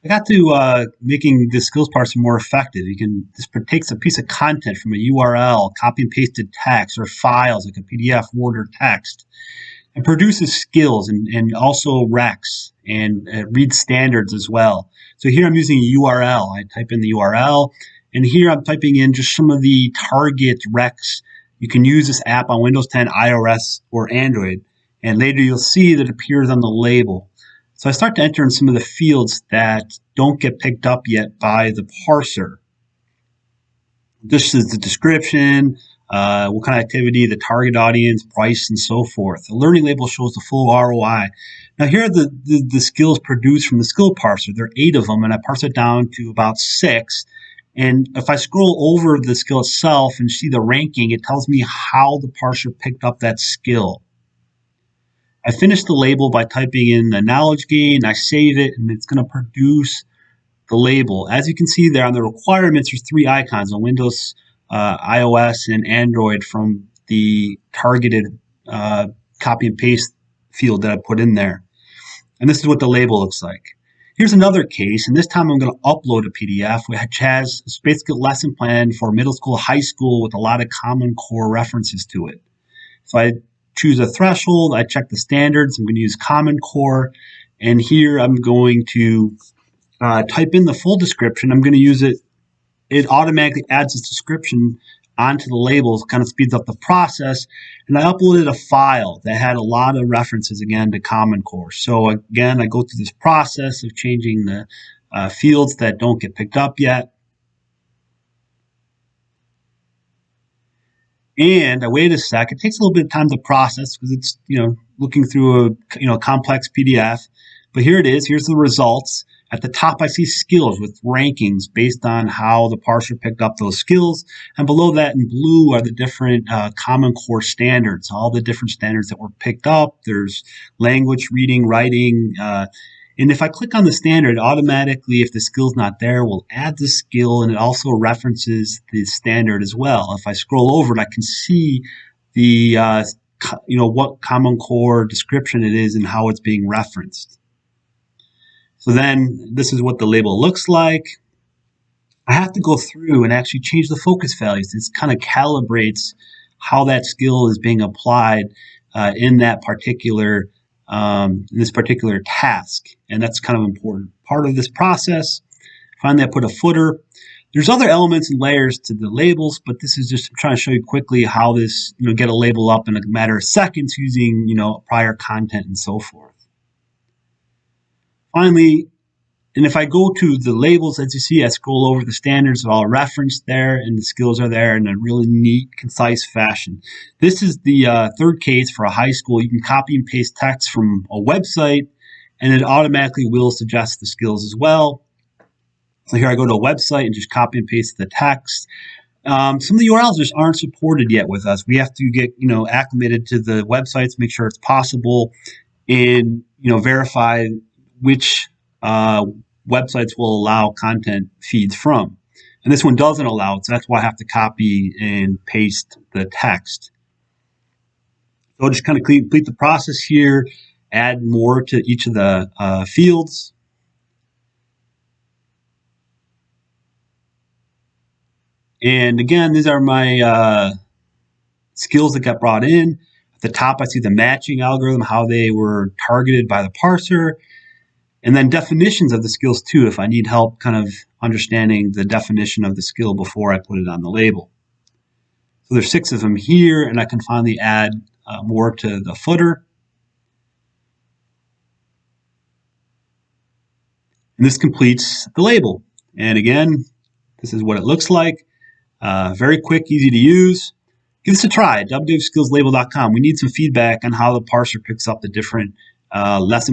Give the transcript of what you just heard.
I got to making the skills parser more effective. This takes a piece of content from a URL, copy and pasted text or files like a PDF, Word, or text, and produces skills and also Reqs and reads standards as well. So here I'm using a URL. I type in the URL, and here I'm typing in just some of the target Reqs. You can use this app on Windows 10, iOS, or Android, and later you'll see that it appears on the label. So I start to enter in some of the fields that don't get picked up yet by the parser. This is the description, what kind of activity, the target audience, price, and so forth. The learning label shows the full ROI. Now here are the skills produced from the skill parser. There are 8 of them, and I parse it down to about 6. And if I scroll over the skill itself and see the ranking, it tells me how the parser picked up that skill. I finish the label by typing in the knowledge gain, I save it, and it's going to produce the label. As you can see there on the requirements, there's 3 icons on Windows, iOS, and Android from the targeted copy and paste field that I put in there. And this is what the label looks like. Here's another case, and this time I'm going to upload a PDF which has a basic lesson plan for middle school, high school with a lot of Common Core references to it. So I choose a threshold, I check the standards, I'm going to use Common Core, and here I'm going to type in the full description. I'm going to use it. It automatically adds this description onto the labels, kind of speeds up the process. And I uploaded a file that had a lot of references, again, to Common Core. So again, I go through this process of changing the fields that don't get picked up yet. And I wait a sec. It takes a little bit of time to process because it's, looking through a complex PDF. But here it is. Here's the results. At the top, I see skills with rankings based on how the parser picked up those skills. And below that in blue are the different Common Core standards, all the different standards that were picked up. There's language, reading, writing. And if I click on the standard, automatically, if the skill's not there, we'll add the skill, and it also references the standard as well. If I scroll over it, I can see the, what Common Core description it is and how it's being referenced. So then this is what the label looks like. I have to go through and actually change the focus values. This kind of calibrates how that skill is being applied in that particular this particular task, and that's kind of important part of this process. Finally, I put a footer. There's other elements and layers to the labels, but this is just trying to show you quickly how this get a label up in a matter of seconds using prior content and so forth. Finally, and if I go to the labels, as you see, I scroll over the standards, are all referenced there, and the skills are there in a really neat, concise fashion. This is the third case for a high school. You can copy and paste text from a website, and it automatically will suggest the skills as well. So here I go to a website and just copy and paste the text. Some of the URLs just aren't supported yet with us. We have to get acclimated to the websites, make sure it's possible, and verify which websites will allow content feeds from. And this one doesn't allow it, so that's why I have to copy and paste the text. So I'll just kind of complete the process here, add more to each of the fields. And again, these are my skills that got brought in. At the top, I see the matching algorithm, how they were targeted by the parser. And then definitions of the skills too, if I need help kind of understanding the definition of the skill before I put it on the label. So there's 6 of them here, and I can finally add more to the footer. And this completes the label. And again, this is what it looks like. Very quick, easy to use. Give this a try, www.skillslabel.com. We need some feedback on how the parser picks up the different lesson